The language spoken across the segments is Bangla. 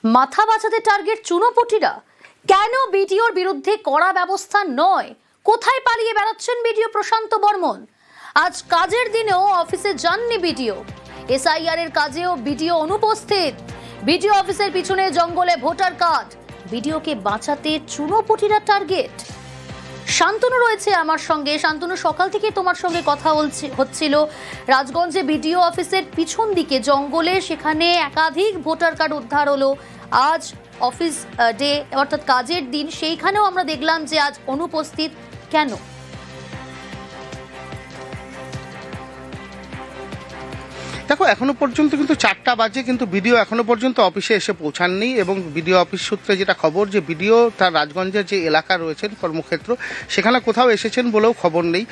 মাথা বাঁচাতে টার্গেট চুনোপুটিরা। কেন বিডিওর বিরুদ্ধে কড়া ব্যবস্থা নয়? কোথায় পালিয়ে বেড়াচ্ছেন বিডিও প্রশান্ত বর্মন? আজ কাজের দিনেও অফিসে যাননি বিডিও। এসআইআর এর কাজেও বিডিও অনুপস্থিত। বিডিও অফিসের পিছনে জঙ্গলে ভোটার কার্ড। বিডিওকে বাঁচাতে চুনোপুটিরা টার্গেট। শান্তনু রয়েছে আমার সঙ্গে। শান্তনু, সকাল থেকে তোমার সঙ্গে কথা হচ্ছিল। রাজগঞ্জে বিডিও অফিসের পিছন দিকে জঙ্গলে, সেখানে একাধিক ভোটার কার্ড উদ্ধার হলো। আজ অফিস ডে, অর্থাৎ কাজের দিন, সেইখানেও আমরা দেখলাম যে আজ অনুপস্থিত। কেন? দেখো, এখনো পর্যন্ত কিন্তু 4টা বাজে, কিন্তু বিডিও এখনো পর্যন্ত অফিসে এসে পৌঁছাননি। এবং বিডিও অফিস সূত্রে যেটা খবর, যে বিডিও তার রাজগঞ্জের যে এলাকা রয়েছেন কর্মক্ষেত্র, সেখানে কোথাও এসেছেন বলেও খবর নেই।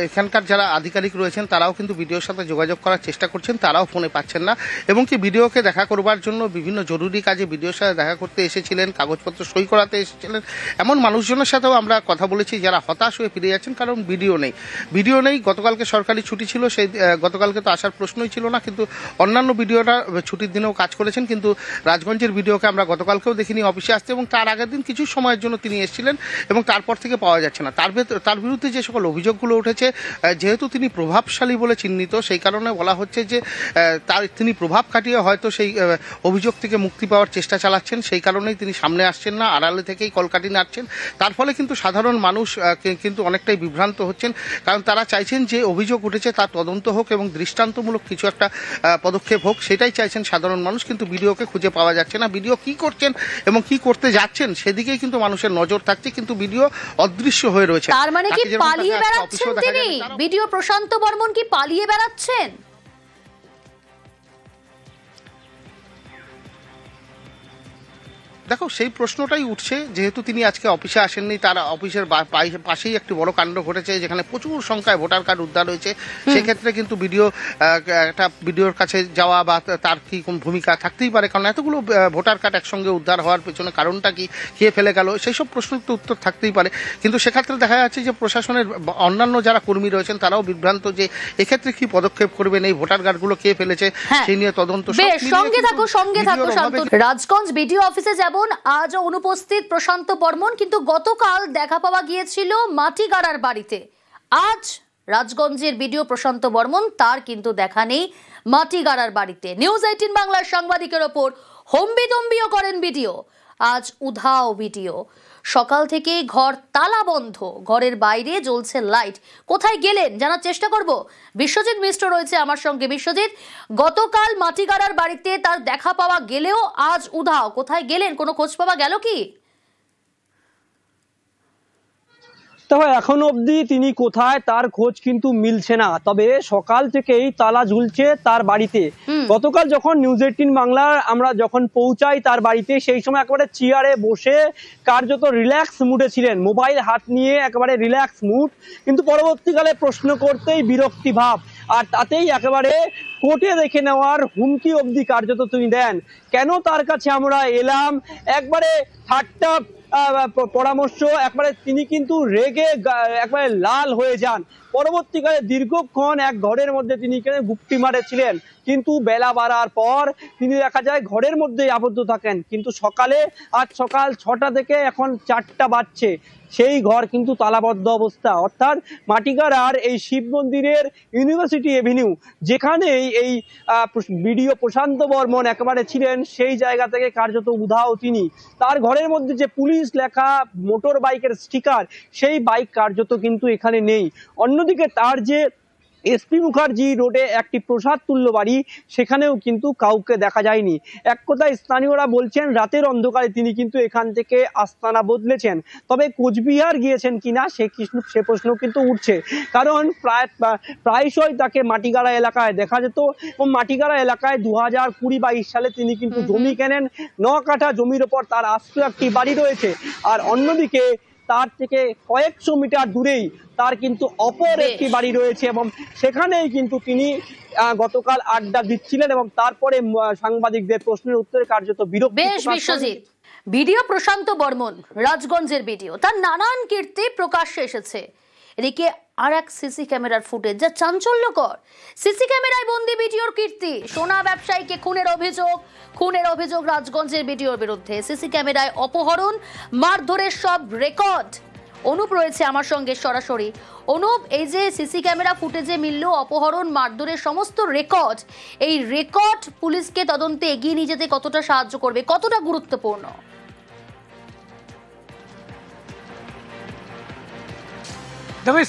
এখানকার যারা আধিকারিক রয়েছেন তারাও কিন্তু বিডিওর সাথে যোগাযোগ করার চেষ্টা করছেন, তারাও ফোনে পাচ্ছেন না। এবং কি বিডিওকে দেখা করবার জন্য বিভিন্ন জরুরি কাজে বিডিওর সাথে দেখা করতে এসেছিলেন, কাগজপত্র সই করাতে এসেছিলেন, এমন মানুষজনের সাথেও আমরা কথা বলেছি যারা হতাশ হয়ে ফিরে যাচ্ছেন, কারণ বিডিও নেই। গতকালকে সরকারি ছুটি ছিল, সেই গতকালকে তো আসার প্রশ্নই ছিল না, কিন্তু অন্যান্য বিডিওরা ছুটির দিনেও কাজ করেছেন। কিন্তু রাজগঞ্জের বিডিওকে আমরা গতকালকেও দেখিনি অফিসে আসতে, এবং তার আগের দিন কিছু সময়ের জন্য তিনি এসেছিলেন এবং তারপর থেকে পাওয়া যাচ্ছে না। তার বিরুদ্ধে যে সকল অভিযোগগুলো উঠেছে, যেহেতু তিনি প্রভাবশালী বলে চিহ্নিত, সেই কারণে বলা হচ্ছে যে তিনি প্রভাব খাটিয়ে হয়তো সেই অভিযোগ থেকে মুক্তি পাওয়ার চেষ্টা চালাচ্ছেন। সেই কারণেই তিনি সামনে আসছেন না, আড়ালে থেকেই কলকাঠি নাড়ছেন। তার ফলে কিন্তু সাধারণ মানুষ কিন্তু অনেকটাই বিভ্রান্ত হচ্ছেন, কারণ তারা চাইছেন যে অভিযোগ উঠেছে তার তদন্ত হোক এবং দৃষ্টান্তমূলক কিছু একটা পদক্ষেপ হোক, সেটাই চাইছেন সাধারণ মানুষ। কিন্তু বিডিওকে খুঁজে পাওয়া যাচ্ছে না। বিডিও কি করছেন এবং কি করতে যাচ্ছেন সেদিকেই কিন্তু মানুষের নজর থাকছে, কিন্তু বিডিও অদৃশ্য হয়ে রয়েছে। তার মানে কি পালিয়ে বেড়াচ্ছেন তিনি? বিডিও প্রশান্ত বর্মন কি পালিয়ে বেড়াচ্ছেন? দেখো, সেই প্রশ্নটাই উঠছে, যেহেতু তিনি আজকে অফিসে আসেননি। তার অফিসের পাশেই একটি বড় কাণ্ড ঘটেছে, যেখানে প্রচুর সংখ্যায় ভোটার কার্ড উদ্ধার হয়েছে। সেক্ষেত্রে কিন্তু বিডিওর কাছে যাওয়া বা তার কি কোন ভূমিকা থাকতেই পারে, কারণ এতগুলো ভোটার কার্ড একসঙ্গে উদ্ধার হওয়ার পেছনে কারণটা কি, কে ফেলে গেল, সেই সব প্রশ্নের তো উত্তর থাকতেই পারে। কিন্তু সেক্ষেত্রে দেখা যাচ্ছে যে প্রশাসনের অন্যান্য যারা কর্মী রয়েছেন তারাও বিভ্রান্ত, যে এক্ষেত্রে কি পদক্ষেপ করবেন, এই ভোটার কার্ডগুলো কে ফেলেছে সেই নিয়ে তদন্ত। সঙ্গে থাকো শান্তনু। রাজগঞ্জ বিডিও অফিসে আজও অনুপস্থিত প্রশান্ত বর্মন, কিন্তু গতকাল দেখা পাওয়া গিয়েছিল মাটিগাড়ার বাড়িতে। আজ রাজগঞ্জের বিডিও প্রশান্ত বর্মন, তার কিন্তু দেখা নেই মাটিগাড়ার বাড়িতে। নিউজ 18 বাংলার সাংবাদিকের ওপর হম্বিতম্বিও করেন বিডিও। আজ উধাও বিডিও। সকাল থেকেই ঘর তালা বন্ধ, ঘরের বাইরে জ্বলছে লাইট। কোথায় গেলেন জানার চেষ্টা করব। বিশ্বজিৎ মিশ্র রয়েছে আমার সঙ্গে। বিশ্বজিৎ, গতকাল মাটিগাড়ার বাড়িতে তার দেখা পাওয়া গেলেও আজ উধাও। কোথায় গেলেন? কোনো খোঁজ পাওয়া গেল কি? তবে এখন অবধি তিনি কোথায় তার খোঁজ কিন্তু মিলছে না। তবে সকাল থেকেই তালা ঝুলছে তার বাড়িতে। গতকাল যখন নিউজ 18 বাংলার আমরা যখন পৌঁছাই তার বাড়িতে, সেই সময় একেবারে চেয়ারে বসে কার্যত রিল্যাক্স মুডে ছিলেন, মোবাইল হাত নিয়ে একেবারে রিল্যাক্স মুড। কিন্তু পরবর্তীকালে প্রশ্ন করতেই বিরক্তি ভাব, আর তাতেই একেবারে কোর্টে দেখে নেওয়ার হুমকি অবধি কার্যত তিনি দেন। কেন তার কাছে আমরা এলাম, একবারে ঠাট্টা পরামর্শ, একবারে তিনি কিন্তু রেগে একবারে লাল হয়ে যান। পরবর্তীকালে দীর্ঘক্ষণ এক ঘরের মধ্যে তিনি গুপ্তি মারেছিলেন, কিন্তু বেলা বাড়ার পর তিনি দেখা যায় ঘরের মধ্যেই আবদ্ধ থাকেন। কিন্তু আজ সকাল 6টা থেকে এখন 4টা বাজছে, সেই ঘর কিন্তু তালাবদ্ধ অবস্থা। অর্থাৎ মাটিগাড়ার এই শিব মন্দিরের ইউনিভার্সিটি এভিনিউ, যেখানেই এই বিডিও প্রশান্ত বর্মন একেবারে ছিলেন, সেই জায়গা থেকে কার্যত উধাও তিনি। তার ঘরের মধ্যে যে পুলিশ লেখা মোটর বাইকের স্টিকার, সেই বাইক কার্যত কিন্তু এখানে নেই। অন্যদিকে তার যে এসপি মুখার্জি রোডে একটি প্রসাদ তুল্য বাড়ি, সেখানেও কিন্তু কাউকে দেখা যায়নি। এক কথায় স্থানীয়রা বলছেন রাতের অন্ধকারে তিনি কিন্তু এখান থেকে আস্তানা বদলেছেন। তবে কোচবিহার গিয়েছেন কিনা সে প্রশ্ন কিন্তু উঠছে, কারণ প্রায়শই তাকে মাটিগাড়া এলাকায় দেখা যেত। এবং মাটিগাড়া এলাকায় 2020-22 সালে তিনি কিন্তু জমি কেনেন। 9 কাঠা জমির ওপর তার আস্ত একটি বাড়ি রয়েছে। আর অন্যদিকে তার থেকে কয়েকশো মিটার দূরেই তার কিন্তু অপর একটি বাড়ি রয়েছে, এবং সেখানেই কিন্তু তিনি গতকাল আড্ডা দিচ্ছিলেন। এবং তারপরে সাংবাদিকদের প্রশ্নের উত্তরে কার্যত বিরক্তি। বিশ্বজিৎ, বিডিও প্রশান্ত বর্মন রাজগঞ্জের বিডিও, তার নানান কীর্তি প্রকাশ্যে এসেছে। এদিকে আর এক সিসি ক্যামেরার ফুটেজ যা চাঞ্চল্যকর। সিসি ক্যামেরায় বন্দি ভিডিওর কীর্তি। সোনা ব্যবসায়ীকে খুনের অভিযোগ রাজগঞ্জের ভিডিওর বিরুদ্ধে। সিসি ক্যামেরায় অপহরণ, মারধরের সব রেকর্ড। অনুপ রয়েছে আমার সঙ্গে সরাসরি। অনুপ, এই যে সিসি ক্যামেরা ফুটেজে মিলল অপহরণ, মারধরের সমস্ত রেকর্ড, এই রেকর্ড পুলিশকে তদন্তে এগিয়ে নিয়ে যেতে কতটা সাহায্য করবে, কতটা গুরুত্বপূর্ণ? তবে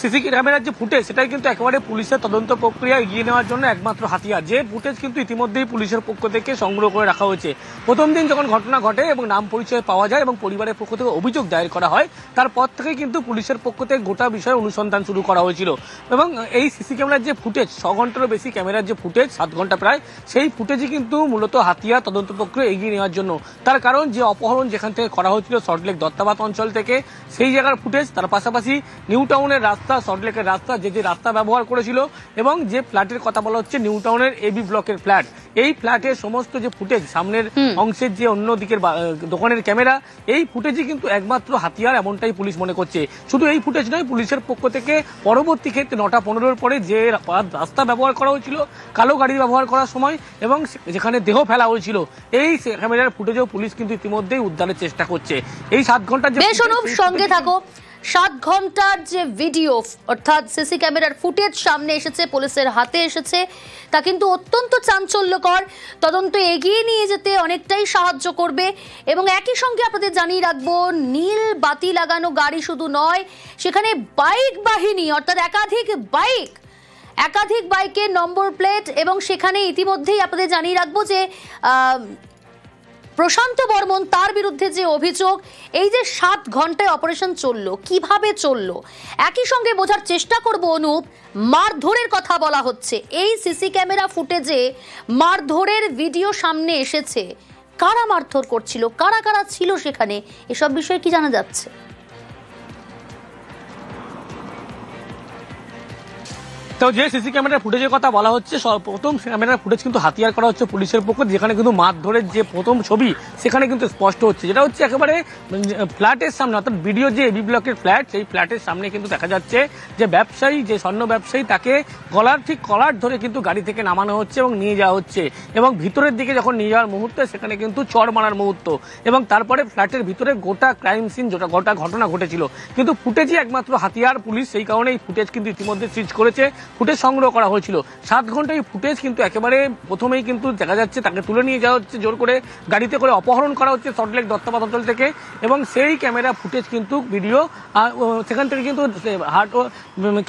সিসি ক্যামেরার যে ফুটেজ সেটাই কিন্তু একেবারে পুলিশের তদন্ত প্রক্রিয়া এগিয়ে নেওয়ার জন্য একমাত্র হাতিয়ার। যে ফুটেজ কিন্তু ইতিমধ্যেই পুলিশের পক্ষ থেকে সংগ্রহ করে রাখা হয়েছে। প্রথম দিন যখন ঘটনা ঘটে এবং নাম পরিচয় পাওয়া যায় এবং পরিবারের পক্ষ থেকে অভিযোগ দায়ের করা হয়, তারপর থেকে কিন্তু পুলিশের পক্ষ থেকে গোটা বিষয়ে অনুসন্ধান শুরু করা হয়েছিল। এবং এই সিসি ক্যামেরার যে ফুটেজ, 6 ঘন্টারও বেশি ক্যামেরার যে ফুটেজ, 7 ঘন্টা প্রায়, সেই ফুটেজই কিন্তু মূলত হাতিয়ার তদন্ত প্রক্রিয়া এগিয়ে নেওয়ার জন্য। তার কারণ যে অপহরণ যেখান থেকে করা হয়েছিল সল্টলেক দত্তাবাত অঞ্চল থেকে, সেই জায়গার ফুটেজ, তার পাশাপাশি নিউ টাউনের রাস্তা, সল্টলেকের রাস্তা, যে রাস্তা ব্যবহার করেছিল এবং যে ফ্ল্যাটের কথা বলা হচ্ছে নিউ টাউনের এবি ব্লকের ফ্ল্যাট, এই ফ্ল্যাটের সমস্ত যে ফুটেজ, সামনের অংশের যে অন্য দিকের দোকানের ক্যামেরা, এই ফুটেজই কিন্তু একমাত্র হাতিয়ার, এমনটাই পুলিশ মনে করছে। শুধু এই ফুটেজ নয়, পুলিশের পক্ষ থেকে পরবর্তী ক্ষেত্রে 9টা 15-এর পরে যে রাস্তা ব্যবহার করা হয়েছিল কালো গাড়ি ব্যবহার করার সময় এবং যেখানে দেহ ফেলা হয়েছিল, এই ক্যামেরার ফুটেজও পুলিশ কিন্তু ইতিমধ্যেই উদ্ধারের চেষ্টা করছে। এই 7 ঘন্টার যে সঙ্গে থাকো, 7 ঘন্টার যে ভিডিও অর্থাৎ সিসি ক্যামেরার ফুটেজ সামনে এসেছে, পুলিশের হাতে এসেছে, তা কিন্তু অত্যন্ত চাঞ্চল্যকর। তদন্ত এগিয়ে নিয়ে যেতে অনেকটাই সাহায্য করবে। এবং একই সঙ্গে আপনাদের জানিয়ে রাখবো, নীল বাতি লাগানো গাড়ি শুধু নয়, সেখানে বাইক বাহিনী অর্থাৎ একাধিক বাইকের নম্বর প্লেট। এবং সেখানে ইতিমধ্যেই আপনাদের জানিয়ে রাখবো যে প্রশান্ত বর্মন, তার বিরুদ্ধে যে অভিযোগ, এই যে 7 ঘন্টায় অপারেশন চললো, কিভাবে চললো, একই সঙ্গে বোঝার চেষ্টা করব অনুপ, মারধরের কথা বলা হচ্ছে। এই সিসি ক্যামেরা ফুটেজে মারধরের ভিডিও সামনে এসেছে। কারা মারধর করছিল, কারা কারা ছিল সেখানে, এসব বিষয়ে কি জানা যাচ্ছে? তো যে সিসি ক্যামেরার ফুটেজের কথা বলা হচ্ছে, প্রথম ক্যামেরার ফুটেজ কিন্তু হাতিয়ার করা হচ্ছে পুলিশের পক্ষ, যেখানে কিন্তু মারধরের যে প্রথম ছবি সেখানে কিন্তু স্পষ্ট হচ্ছে, যেটা হচ্ছে একেবারে ফ্ল্যাটের সামনে, অর্থাৎ ভিডিও যে এবি ব্লকের ফ্ল্যাট, সেই ফ্ল্যাটের সামনে কিন্তু দেখা যাচ্ছে যে ব্যবসায়ী, যে স্বর্ণ ব্যবসায়ী, তাকে কলার ধরে কিন্তু গাড়ি থেকে নামানো হচ্ছে এবং নিয়ে যাওয়া হচ্ছে। এবং ভিতরের দিকে যখন নিয়ে যাওয়ার মুহূর্তে সেখানে কিন্তু চড় মারার মুহূর্ত, এবং তারপরে ফ্ল্যাটের ভিতরে গোটা ক্রাইম সিন, গোটা ঘটনা ঘটেছিল। কিন্তু ফুটেজই একমাত্র হাতিয়ার পুলিশ, সেই কারণে এই ফুটেজ কিন্তু ইতিমধ্যে সিজ করেছে, ফুটেজ সংগ্রহ করা হয়েছিল। 7 ঘন্টায় ফুটেজ কিন্তু একেবারে প্রথমেই কিন্তু দেখা যাচ্ছে তাকে তুলে নিয়ে যাওয়া হচ্ছে, জোর করে গাড়িতে করে অপহরণ করা হচ্ছে সল্টলেক দত্তাবাত অঞ্চল থেকে। এবং সেই ক্যামেরা ফুটেজ কিন্তু ভিডিও, সেখান থেকে কিন্তু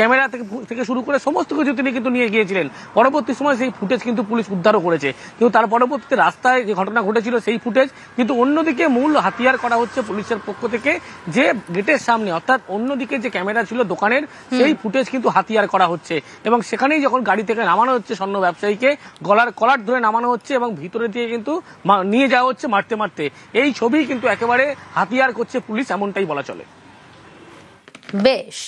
ক্যামেরা থেকে শুরু করে সমস্ত কিছু তিনি কিন্তু নিয়ে গিয়েছিলেন। পরবর্তী সময় সেই ফুটেজ কিন্তু পুলিশ উদ্ধারও করেছে। কিন্তু তার পরবর্তীতে রাস্তায় যে ঘটনা ঘটেছিল সেই ফুটেজ কিন্তু অন্যদিকে মূল হাতিয়ার করা হচ্ছে পুলিশের পক্ষ থেকে, যে গেটের সামনে, অর্থাৎ অন্যদিকে যে ক্যামেরা ছিল দোকানের, সেই ফুটেজ কিন্তু হাতিয়ার করা হচ্ছে। এবং সেখানেই যখন গাড়ি থেকে নামানো হচ্ছে স্বর্ণ ব্যবসায়ীকে, গলার কলার ধরে নামানো হচ্ছে এবং ভিতরে দিয়ে কিন্তু নিয়ে যাওয়া হচ্ছে মারতে মারতে। এই ছবি কিন্তু একেবারে হাতিয়ার করছে পুলিশ, এমনটাই বলা চলে। বেশ।